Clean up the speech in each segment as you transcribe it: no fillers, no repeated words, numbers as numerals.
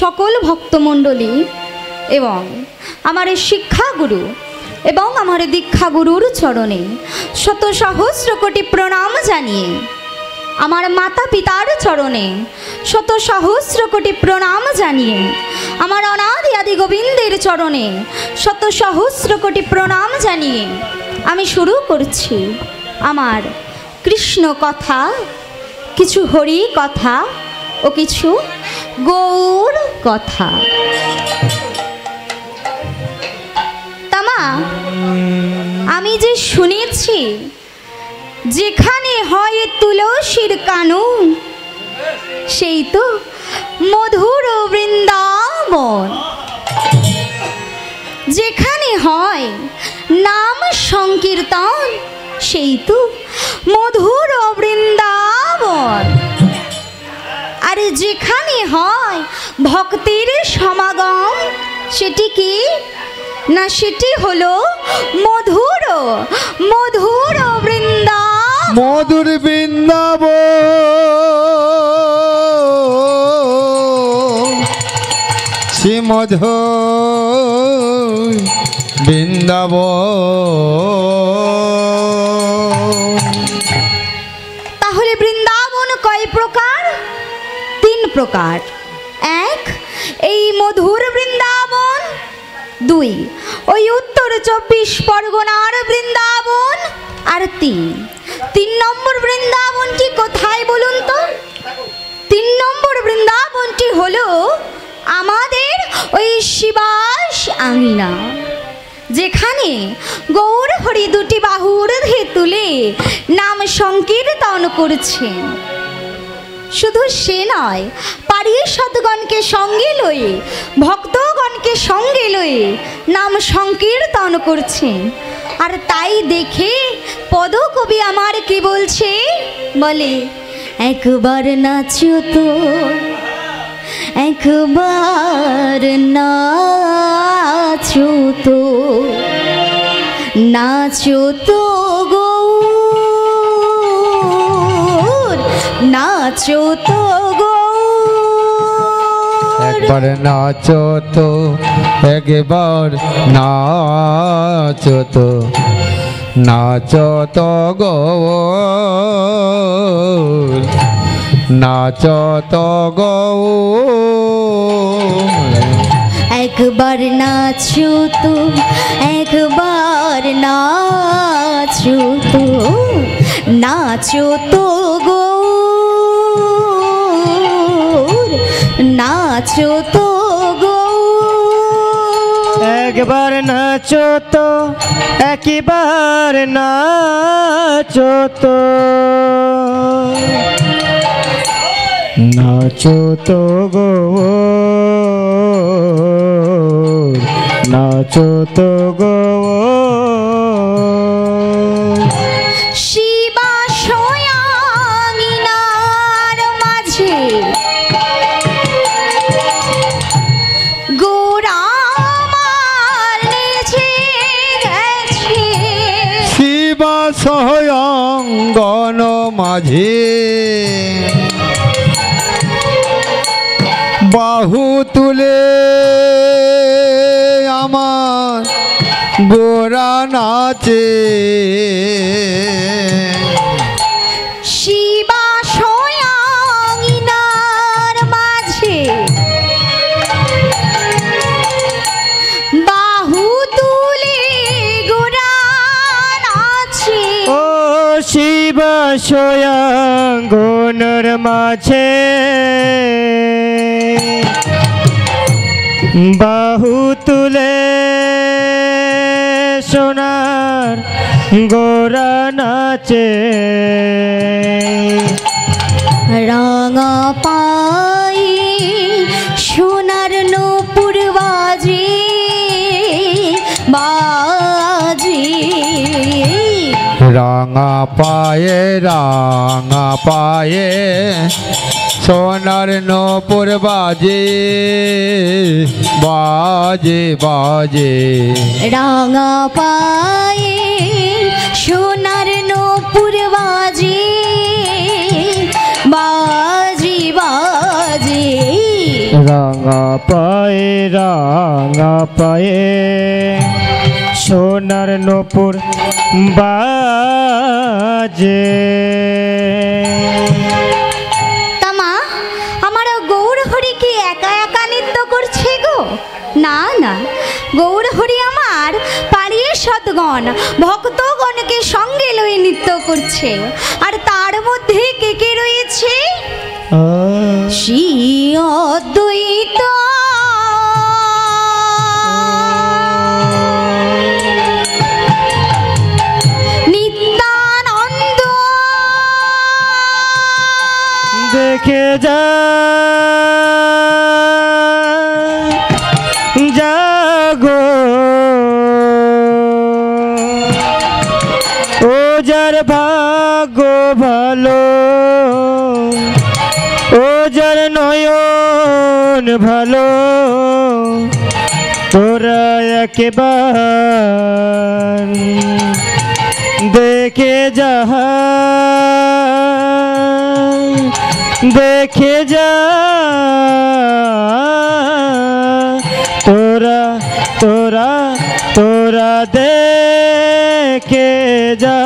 সকল ভক্তমণ্ডলী এবং আমার শিক্ষাগুরু এবং আমার দীক্ষাগুরুর চরণে শত সহস্র কোটি প্রণাম জানিয়ে, আমার মাতা পিতার চরণে শত সহস্র কোটি প্রণাম জানিয়ে, আমার অনাদি আদি গোবিন্দের চরণে শত সহস্র কোটি প্রণাম জানিয়ে আমি শুরু করছি আমার কৃষ্ণ কথা, কিছু হরি কথা ও কিছু গৌর কথা। তামা আমি যে শুনেছি, যেখানে হয় তুলসীর কানন সেই তো মধুর বৃন্দাবন, যেখানে হয় নাম সংকীর্তন সেই তো মধুর বৃন্দাবন, আর যেখানে হয় ভক্তের সমাগম সেটি কি না, সেটি হলো মধুর মধুর বৃন্দাবন, মধুর বৃন্দাবন, শ্রী মধুর বৃন্দাবন। তাহলে বৃন্দাবন কয় প্রকার? তিন প্রকার। এক, এই মধুর বৃন্দাবন। দুই, ওই উত্তর 24 পরগনার বৃন্দাবন। আর তিন নম্বর বৃন্দাবনটি কোথায় বলুন তো? 3 নম্বর বৃন্দাবনটি হলো আমাদের ওই শিবাস আঙিনা, যেখানে গৌর হরি দুটি বাহুর ধে তুলে নাম সংকীর্তন করছেন। শুধু সে নয়, পারিষদগণকে সঙ্গে লয়ে, ভক্তগণকে সঙ্গে লয়ে নাম সংকীর্তন করছেন। আর তাই দেখে পদকবি আমার কি বলছে, বলে একবার নাচো তো, একবার নাচো তো, নাচো তো গৌর, নাচো তো গৌর, একবার নাচো তো, একবার নাচো তো, নাচো তো গৌর, নাচো তো গৌর। একবার নাচো তো, একবার নাচো তো, নাচো তো গৌর, নাচো তো গৌর। একবার নাচো তো, একবার নাচো তো, নাচো তো গৌর, নাচো তো গৌর। শিবাস আঙিনার মাঝে গোরা আমার নেচে গেছে, শিবাস অঙ্গন মাঝে বাহু তুলে আমার গোরা নাচে, শিবাস আঙিনার মাঝে বাহু তুলে গোরা নাচে। ও শিবাস অঙ্গনের মাঝে বাহু তুলে সোনার গোরা নাচে, রাঙা পায়ে সোনার নূপুর বাজে বাজে, রাঙা পায়ে, রাঙা পায়ে সোনার নূপুর বাজে বাজে বাজে, রাঙা পায়ে সোনার নূপুর বাজে বাজে বাজে, রাঙা পায়ে সোনার নূপুর বাজে। তামা আমার গৌর হরি কি একা একা নৃত্য করছে গো? না না, গৌর হরি আমার পাড়িয়ে সৎগণ ভক্তগণকে সঙ্গে লয়ে নৃত্য করছে। আর তার মধ্যে কে কে রয়েছে? শ্রী অদ্বৈত নিত্যানন্দ। দেখে যাগো ও যার ভাগ্য ভালো, ও যার নয়ন ভালো, তোরা একেবার দেখে দেখে যা, তোরা তোরা তোরা দেখে যা।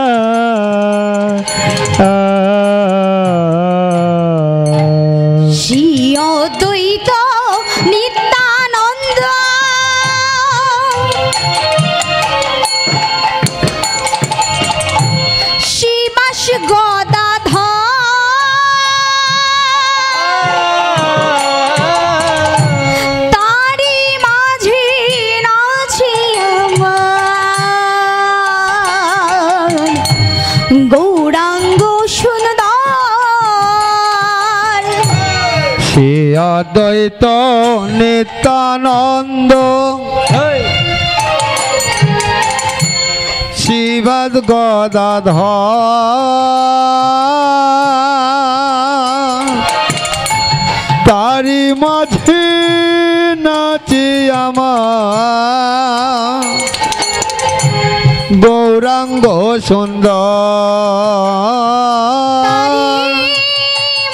শ্রী অদ্বৈত নিত্যানন্দ শিবাস গদাধর তারি মাঝে নাচি আমার গৌরাঙ্গ সুন্দর। শ্রী অদ্বৈত নিত্যানন্দ শিবাদ গদাধর তারি মাঝে নাচি আমার গৌরাঙ্গ সুন্দর।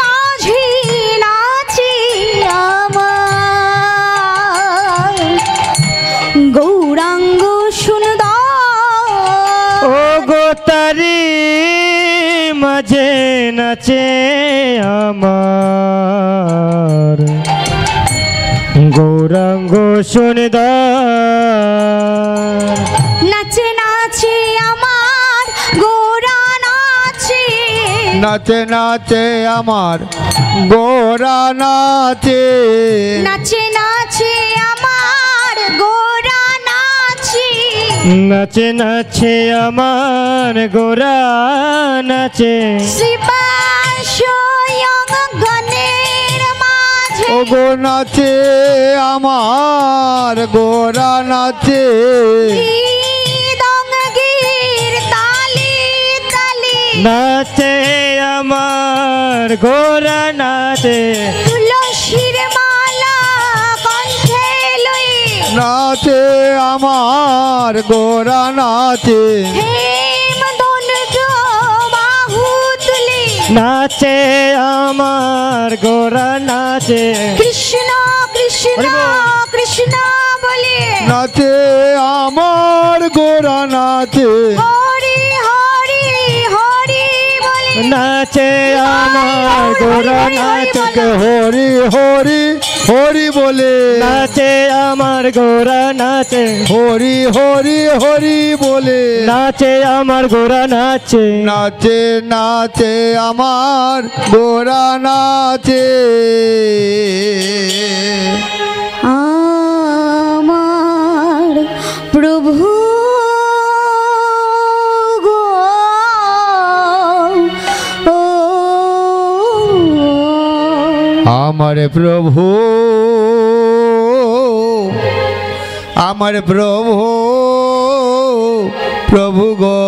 মাঝি নাচি আমার গৌরাঙ্গ সুন্দর। ও গো তারি মাঝে নাচে আমার গৌরাঙ্গ সুন্দর। নাচে নাচে আমার গোরা নাচে, নাচে নাচে আমার গোরা নাচে, নাচে নাচে আমার গোরা নাচে, নাচে নাচে আমার গোরা নাচে। শিবা স্বয়ং গণের মাঝে, ও গো নাচে আমার গোরা নাচে, মৃদঙ্গের তালে তালে নাচে আমার গোরা নাচে। তুলসীর মালা কণ্ঠে লয়ে, নাচে আমার গোরা নাচে, হেমদণ্ড বাহু তুলে নাচে আমার গোরা নাচে। কৃষ্ণ কৃষ্ণ কৃষ্ণ বলে, নাচে আমার গোরা নাচে, হরি হরি হরি বলে, নাচে আমার গোরা নাচে। হরি হরি হরি বলে, নাচে আমার গোরা নাচে। হরি হরি হরি বলে, নাচে আমার গোরা নাচে। নাচে নাচে আমার গোরা নাচে। আমার প্রভু গো, ও আমার প্রভু, আমার প্রভু, প্রভু গো